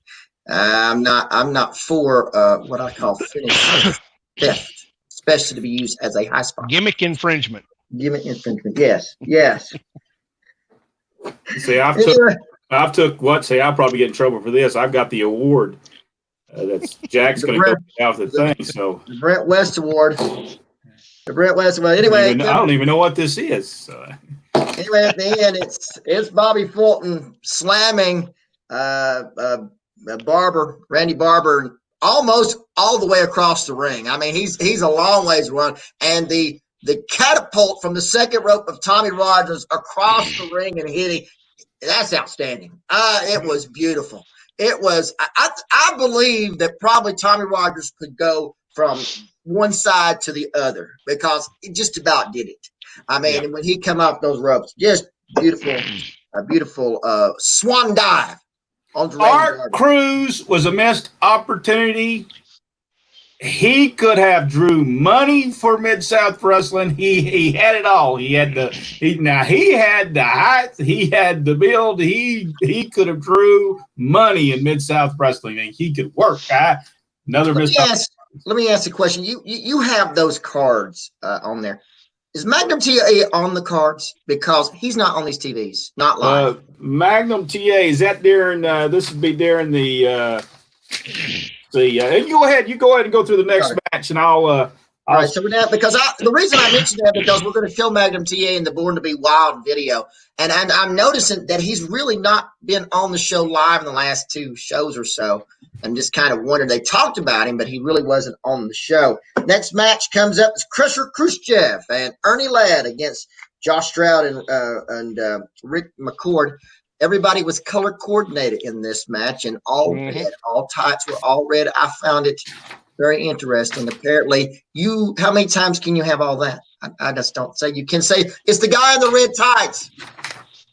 Speaker 2: I'm not for what I call finish theft, especially to be used as a high spot.
Speaker 3: Gimmick infringement.
Speaker 2: Gimmick infringement. Yes.
Speaker 1: See, I'll probably get in trouble for this. I've got the award that's Jack's going to go out the thing. So
Speaker 2: the Brent West Award. The Brent West Award. Anyway,
Speaker 1: I don't even know what this is. So.
Speaker 2: Anyway, at the end, it's Bobby Fulton slamming Randy Barber, almost all the way across the ring. I mean, he's a long ways run, and the catapult from the second rope of Tommy Rogers across the ring and hitting. That's outstanding. It was beautiful. It was. I believe that probably Tommy Rogers could go from one side to the other because he just about did it. I mean, when he come off those ropes, just beautiful, a beautiful swan dive.
Speaker 1: Art Cruz was a missed opportunity. He could have drew money for Mid-South Wrestling. He had it all. He had the height, he had the build. He could have drew money in Mid-South Wrestling, and he could work. Another missed opportunity.
Speaker 2: Let me ask a question. You have those cards on there. Is Magnum TA on the cards? Because he's not on these TVs, not live.
Speaker 1: Magnum TA, is that during, this would be during the you go ahead and go through the next match, and I'll
Speaker 2: all right, so now, because the reason I mentioned that because we're going to show Magnum TA in the Born to Be Wild video, and I'm noticing that he's really not been on the show live in the last 2 shows or so. I'm just kind of wondering. They talked about him, but he really wasn't on the show. Next match comes up is Crusher Khrushchev and Ernie Ladd against Josh Stroud and Rick McCord. Everybody was color coordinated in this match, and all red, all tights were all red. I found it very interesting. Apparently, how many times can you have all that? I just don't say. You can say it's the guy in the red tights.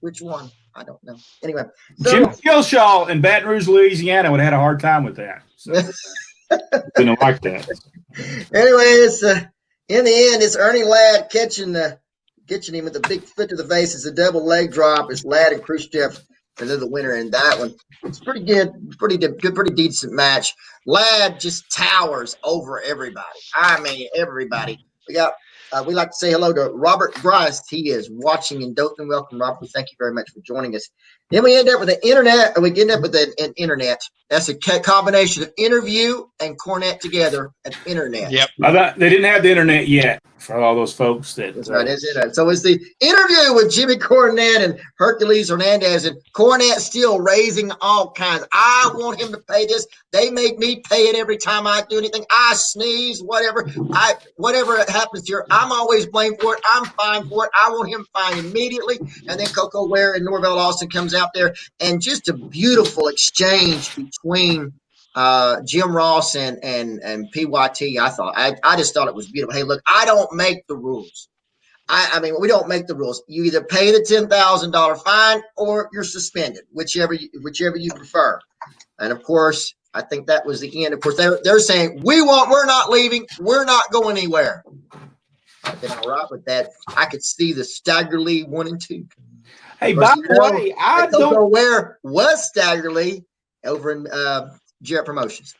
Speaker 2: Which one? I don't know. Anyway,
Speaker 1: Jim Killshaw in Baton Rouge, Louisiana would have had a hard time with that. So, didn't like that.
Speaker 2: Anyway, it's in the end, it's Ernie Ladd catching him with a big foot to the face. It's a double leg drop. It's Ladd and Khrushchev, and they're the winner in that one. It's pretty good, pretty decent match. Ladd just towers over everybody. I mean, everybody. We like to say hello to Robert Bryce. He is watching in Dothan. Welcome, Robert. Thank you very much for joining us. Then we end up with the internet. We end up with an internet. That's a combination of interview and Cornette together. An internet.
Speaker 3: Yep.
Speaker 1: They didn't have the internet yet for all those folks.
Speaker 2: That's right. Is it? So it's the interview with Jimmy Cornette and Hercules Hernandez, and Cornette still raising all kinds. I want him to pay this. They make me pay it every time I do anything. I sneeze, whatever happens here. I'm always blamed for it. I'm fined for it. I want him fined immediately. And then Coco Ware and Norvell Austin comes out there, and just a beautiful exchange between Jim Ross and PYT. I just thought it was beautiful. Hey, look, I don't make the rules. I mean, we don't make the rules. You either pay the $10,000 fine or you're suspended, whichever you prefer. And of course, I think that was the end. Of course, they're saying we're not leaving. We're not going anywhere. I've been all right with that. I could see the Stagger Lee 1 and 2.
Speaker 1: Hey, by the way, I don't
Speaker 2: know where was Stagger Lee over in Jarrett Promotions.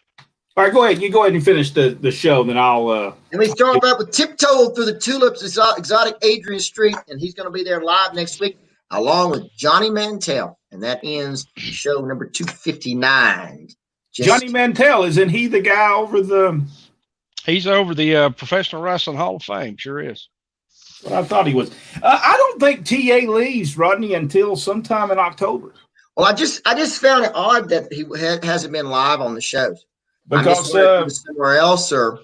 Speaker 1: All right, go ahead. You go ahead and finish the show, then I'll.
Speaker 2: And we start up with Tiptoe Through the Tulips, Exotic Adrian Street, and he's going to be there live next week, along with Johnny Mantell, and that ends show number 259.
Speaker 1: Johnny Mantell, isn't he the guy over the?
Speaker 3: He's over the Professional Wrestling Hall of Fame. Sure is.
Speaker 1: But I thought he was. I don't think TA leaves, Rodney, until sometime in October.
Speaker 2: Well, I just found it odd that he hasn't been live on the shows.
Speaker 1: Because
Speaker 2: somewhere else, or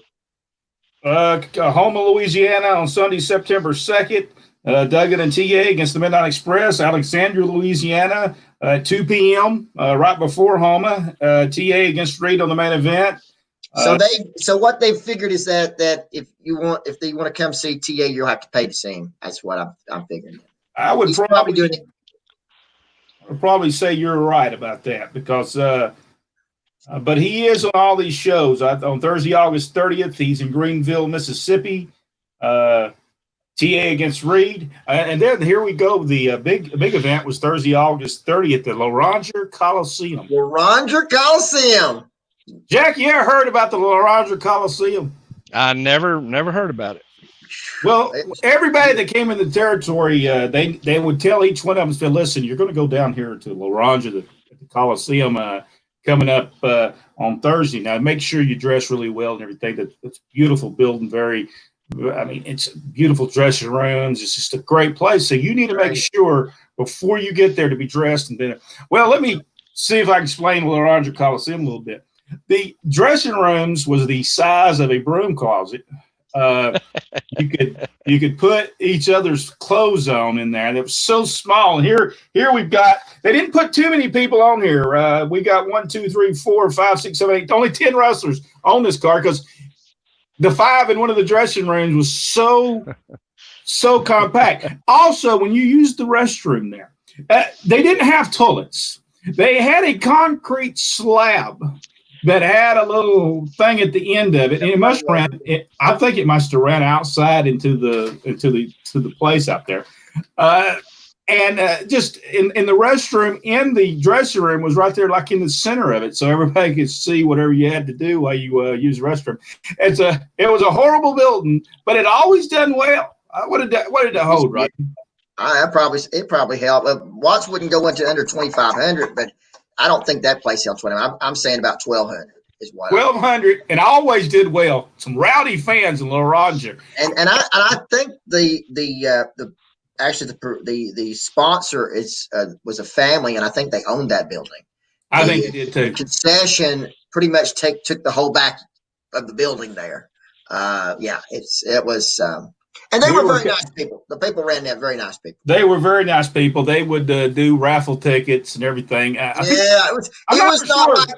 Speaker 1: Houma, Louisiana on Sunday, September 2nd. Duggan and TA against the Midnight Express. Alexandria, Louisiana, 2 p.m. Right before Houma. TA against Reed on the main event.
Speaker 2: So what they've figured is that if they want to come see TA, you'll have to pay to see him. That's what I'm figuring.
Speaker 1: I would
Speaker 2: He's probably doing it.
Speaker 1: I'd probably say you're right about that because, but he is on all these shows. On Thursday, August 30th, he's in Greenville, Mississippi. TA against Reed, and then here we go. The big event was Thursday, August 30th, at Laranger Coliseum.
Speaker 2: Laranger Coliseum.
Speaker 1: Jack, you ever heard about the Laranger Coliseum?
Speaker 3: I never heard about it.
Speaker 1: Well, everybody that came in the territory, they would tell each one of them, said, listen, you're going to go down here to Laranger, the Coliseum, coming up on Thursday. Now, make sure you dress really well and everything. It's a beautiful building, it's beautiful dressing rooms. It's just a great place. So you need to make sure before you get there to be dressed. And then, well, let me see if I can explain Laranger Coliseum a little bit. The dressing rooms was the size of a broom closet. You could put each other's clothes on in there. And it was so small. And here we've got. They didn't put too many people on here. We got 1, 2, 3, 4, 5, 6, 7, 8. Only 10 wrestlers on this card because the 5 in one of the dressing rooms was so compact. Also, when you use the restroom there, they didn't have toilets. They had a concrete slab that had a little thing at the end of it, and I think it must have ran outside into the place out there. Just in the restroom, in the dressing room was right there, like in the center of it, so everybody could see whatever you had to do while you use the restroom. It was a horrible building, but it always done well. What did it hold, right?
Speaker 2: It probably helped. Watts wouldn't go into under 2,500, but I don't think that place held 20. I'm saying about 1,200 is what.
Speaker 1: 1,200, and always did well. Some rowdy fans in Laranger.
Speaker 2: And I think the sponsor was a family, and I think they owned that building.
Speaker 1: I think they did too.
Speaker 2: Concession pretty much took the whole back of the building there. It was. And they were very nice people. The people ran that, very nice people.
Speaker 1: They were very nice people. They would do raffle tickets and everything.
Speaker 2: It was not like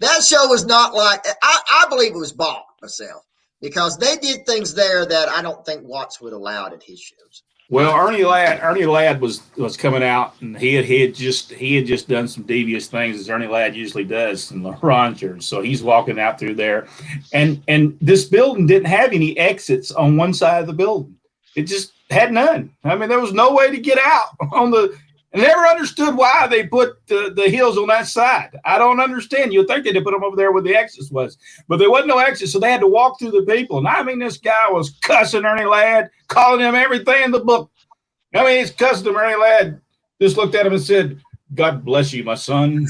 Speaker 2: that show was not like I believe it was bought myself because they did things there that I don't think Watts would allow at his shows.
Speaker 1: Well, Ernie Ladd was coming out, and he had just done some devious things as Ernie Ladd usually does in Laranger. So he's walking out through there, and this building didn't have any exits on one side of the building. It just had none. I mean, there was no way to get out on the. I never understood why they put the hills on that side. I don't understand. You'd think they'd put them over there where the exits was, but there wasn't no exit, so they had to walk through the people. And I mean, this guy was cussing Ernie Ladd, calling him everything in the book. I mean, he's cussing him. Ernie Ladd just looked at him and said, "God bless you, my son."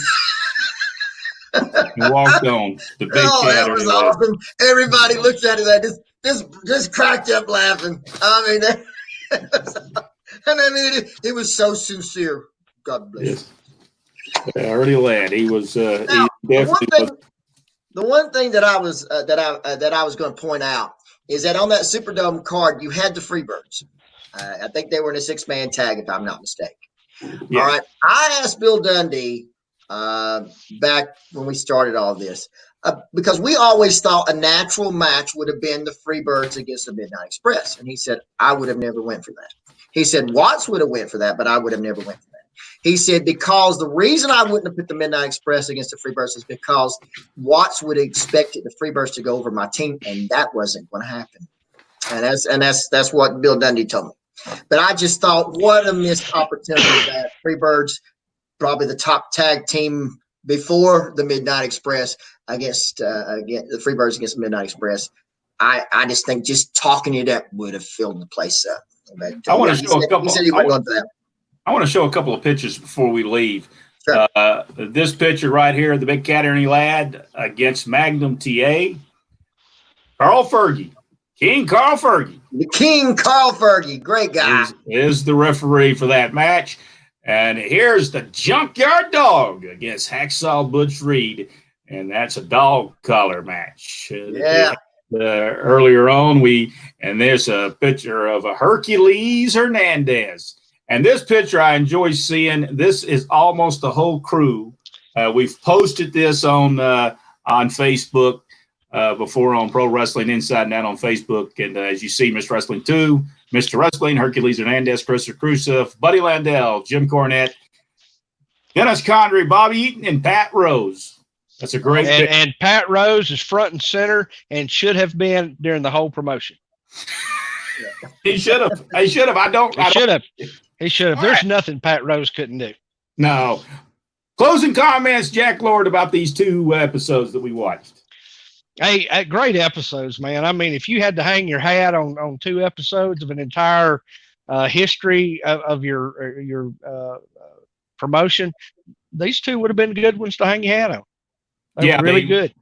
Speaker 1: He walked on. The big cat.
Speaker 2: That was awesome. Everybody looked at him and just cracked up laughing. I mean, it was so sincere. God bless you.
Speaker 1: Yeah, Ernie Ladd. He was.
Speaker 2: Now, the one thing that I was going to point out is that on that Superdome card you had the Freebirds. I think they were in a 6-man tag, if I'm not mistaken. Yeah. All right. I asked Bill Dundee back when we started all this because we always thought a natural match would have been the Freebirds against the Midnight Express, and he said I would have never went for that. He said Watts would have went for that, but I would have never went for that. He said because the reason I wouldn't have put the Midnight Express against the Freebirds is because Watts would have expected the Freebirds to go over my team, and that wasn't going to happen. And that's what Bill Dundee told me. But I just thought, what a missed opportunity that Freebirds, probably the top tag team before the Midnight Express, against the Freebirds against the Midnight Express. I just think just talking it up would have filled the place up. But,
Speaker 1: I want to show a couple.
Speaker 2: I
Speaker 1: want to show a couple of pictures before we leave.
Speaker 2: Sure.
Speaker 1: This picture right here, the big cat Ernie Ladd against Magnum TA. Carl Fergie, King Carl Fergie.
Speaker 2: The King Carl Fergie, great guy.
Speaker 1: Is the referee for that match. And here's the Junkyard Dog against Hacksaw Butch Reed. And that's a dog collar match.
Speaker 2: Yeah.
Speaker 1: Earlier on, and there's a picture of a Hercules Hernandez. And this picture I enjoy seeing. This is almost the whole crew. We've posted this on Facebook before on Pro Wrestling Inside and Out on Facebook. And as you see, Mr. Wrestling 2, Mr. Wrestling, Hercules Hernandez, Chris Cruciff, Buddy Landell, Jim Cornette, Dennis Condrey, Bobby Eaton, and Pat Rose. That's a great
Speaker 3: and Pat Rose is front and center and should have been during the whole promotion.
Speaker 1: He should have. He should have. He should have. There's nothing Pat Rose couldn't do. No. Closing comments, Jack Lord, about these 2 episodes that we watched.
Speaker 3: Hey, great episodes, man. I mean, if you had to hang your hat on 2 episodes of an entire history of your promotion, these 2 would have been good ones to hang your hat on. They were really good.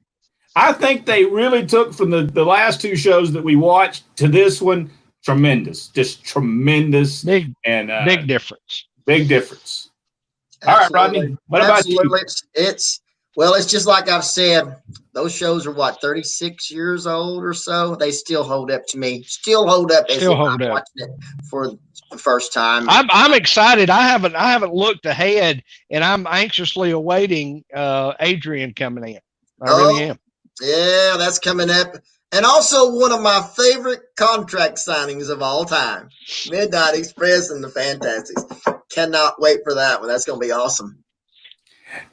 Speaker 1: I think they really took from the last 2 shows that we watched to this one, tremendous, just tremendous.
Speaker 3: Big difference.
Speaker 1: Big difference. All right, Rodney, what about you?
Speaker 2: It's just like I've said, those shows are 36 years old or so. They still hold up to me. Still hold up as I'm watching it for the first time.
Speaker 3: I'm excited. I haven't looked ahead, and I'm anxiously awaiting Adrian coming in. I really am.
Speaker 2: Yeah, that's coming up. And also one of my favorite contract signings of all time, Midnight Express and the Fantastics. Cannot wait for that one. That's going to be awesome.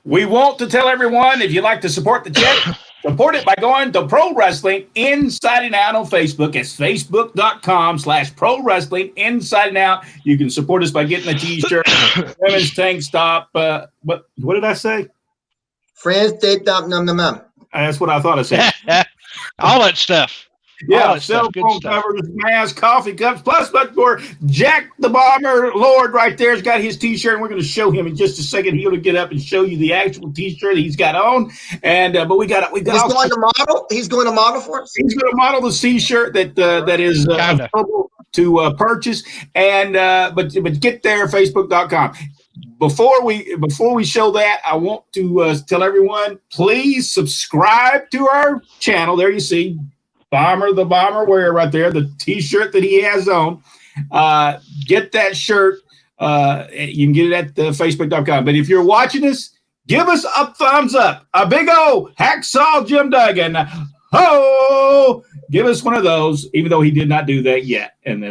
Speaker 1: We want to tell everyone, if you'd like to support the channel, support it by going to Pro Wrestling Inside and Out on Facebook. It's facebook.com/Pro Wrestling Inside and Out. You can support us by getting a T-shirt, women's tank top. What did I say?
Speaker 2: Friends, take top, num.
Speaker 1: That's what I thought I said.
Speaker 3: All that stuff.
Speaker 1: Yeah, cell phone covers, masks, coffee cups, plus much more. Jack the Bomber Lord right there has got his T-shirt, and we're going to show him in just a second. He'll get up and show you the actual T-shirt he's got on. And but we got.
Speaker 2: He's going to model. He's going to model for us.
Speaker 1: He's going to model the T-shirt that is available to purchase. And but get there, Facebook.com. Before we show that, I want to tell everyone, please subscribe to our channel. There you see. Bomber wear right there, the T-shirt that he has on. Get that shirt. You can get it at Facebook.com. But if you're watching this, give us a thumbs up. A big O Hacksaw Jim Duggan. Ho! Give us one of those, even though he did not do that yet in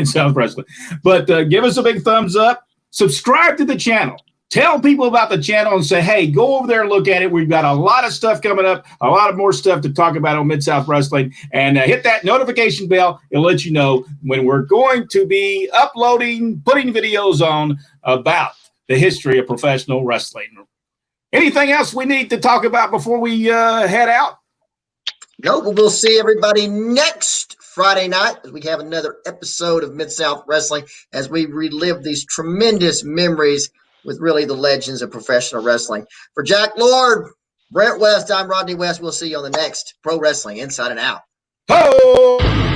Speaker 1: South Wrestling. But give us a big thumbs up. Subscribe to the channel. Tell people about the channel and say, hey, go over there and look at it. We've got a lot of stuff coming up, a lot of more stuff to talk about on Mid-South Wrestling. And hit that notification bell. It'll let you know when we're going to be uploading, putting videos on about the history of professional wrestling. Anything else we need to talk about before we head out?
Speaker 2: No, but we'll see everybody next Friday night as we have another episode of Mid-South Wrestling as we relive these tremendous memories with really the legends of professional wrestling. For Jack Lord, Brent West, I'm Rodney West. We'll see you on the next Pro Wrestling Inside and Out.
Speaker 1: Ho!